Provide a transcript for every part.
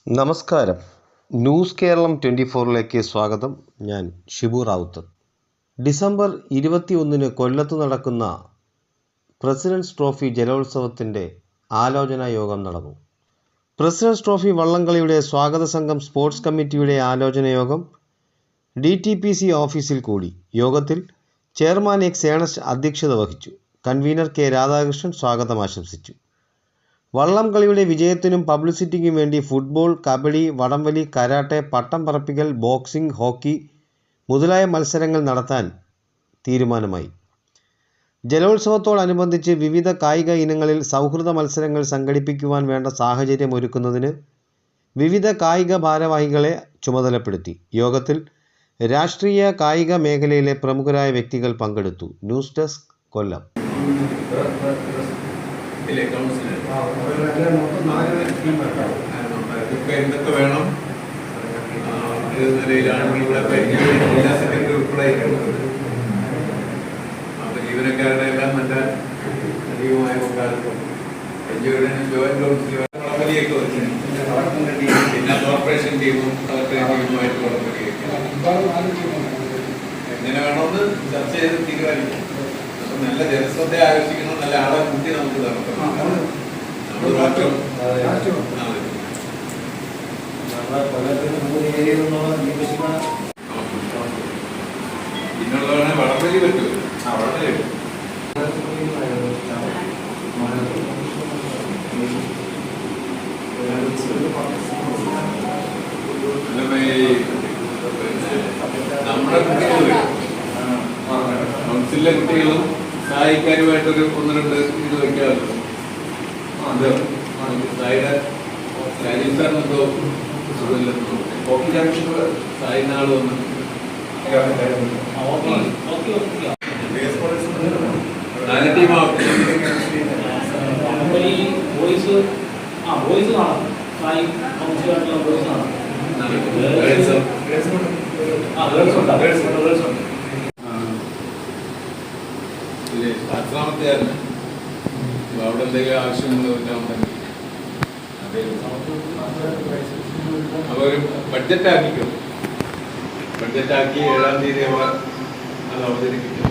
നമസ്കാരം. ന്യൂസ് കേരളം 24ലേക്ക് സ്വാഗതം. ഞാൻ ഷിബു റാവുത്തർ. ഡിസംബർ 21 കൊല്ലത്ത് നടക്കുന്ന പ്രസിഡൻസ് ട്രോഫി ജലോത്സവത്തിൻ്റെ ആലോചനാ യോഗം നടന്നു. പ്രസിഡൻസ് ട്രോഫി വള്ളംകളിയുടെ സ്വാഗത സംഘം സ്പോർട്സ് കമ്മിറ്റിയുടെ ആലോചന യോഗം DTPC ഓഫീസിൽ കൂടി. യോഗത്തിൽ ചെയർമാൻ എക്സ് ഏണസ്റ്റ് അധ്യക്ഷത വഹിച്ചു. കൺവീനർ കെ രാധാകൃഷ്ണൻ സ്വാഗതം ആശംസിച്ചു. വള്ളം കളിയുടെ വിജയത്തിനും പബ്ലിസിറ്റിക്കും വേണ്ടി ഫുട്ബോൾ, കബഡി, വടംവലി, കരാട്ടെ, പട്ടം പറപ്പിക്കൽ, ബോക്സിംഗ്, ഹോക്കി മുതലായ മത്സരങ്ങൾ നടത്താൻ തീരുമാനമായി. ജലോത്സവത്തോടനുബന്ധിച്ച് വിവിധ കായിക ഇനങ്ങളിൽ സൗഹൃദ മത്സരങ്ങൾ സംഘടിപ്പിക്കുവാൻ വേണ്ട സാഹചര്യം ഒരുക്കുന്നതിന് വിവിധ കായിക ഭാരവാഹികളെ ചുമതലപ്പെടുത്തി. യോഗത്തിൽ രാഷ്ട്രീയ കായിക മേഖലയിലെ പ്രമുഖരായ വ്യക്തികൾ പങ്കെടുത്തു. ന്യൂസ് ഡെസ്ക്, കൊല്ലം. എന്തൊക്കെ വേണം, ഏത് നിലയിലാണ് ഇവിടെ ഉൾപ്പെടെ അപ്പൊ ജീവനക്കാരുടെ എല്ലാം നല്ല അധികമായ പങ്കാളിത്തം ജോയിന്റ് കൗൺസിൽ വടംവലിയൊക്കെ വെച്ച് പിന്നെ കോർപ്പറേഷൻ ടീമും കളക്ടർ ടീമുമായിട്ട് വടംവലിയൊക്കെ എങ്ങനെ വേണമെന്ന് ചർച്ച ചെയ്ത് തീരുമാനിക്കും. അപ്പൊ നല്ല ജനശ്രദ്ധ ആകർഷിക്കണം, നല്ല ആളെ കൂട്ടി നമുക്ക് നടത്തണം. നമ്മൾ മാറ്റം പിന്നുള്ളതാണ് വടംവലി പറ്റുമോ? വടംവലി നമ്മുടെ കുട്ടികൾ കൗൺസിലിലെ കുട്ടികളും സഹായിക്കാനുമായിട്ടൊരു 1-2 ഇത് വയ്ക്കാമല്ലോ. അത് സായിയുടെ രാജീവ് സാറിനെന്തോ സുഖമില്ലെന്നോ ഹോക്കി ചാമ്പ്യൻഷിപ്പ് സായിനാൾ വന്ന് നാല് ടീമാവും പത്താമത്തെയായിരുന്നു. അവിടെ എന്തെങ്കിലും ആവശ്യങ്ങൾ ഉണ്ടെങ്കിൽ അവര് ബഡ്ജറ്റാക്കിക്കും. ബഡ്ജറ്റാക്കി 7-ാം തീയതി അവർ അത് അവതരിപ്പിക്കും.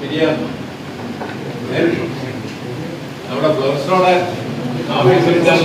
ശരിയാണോ? നമ്മുടെ ഫ്ലവർസിനോടെ ആവേശിച്ചാൽ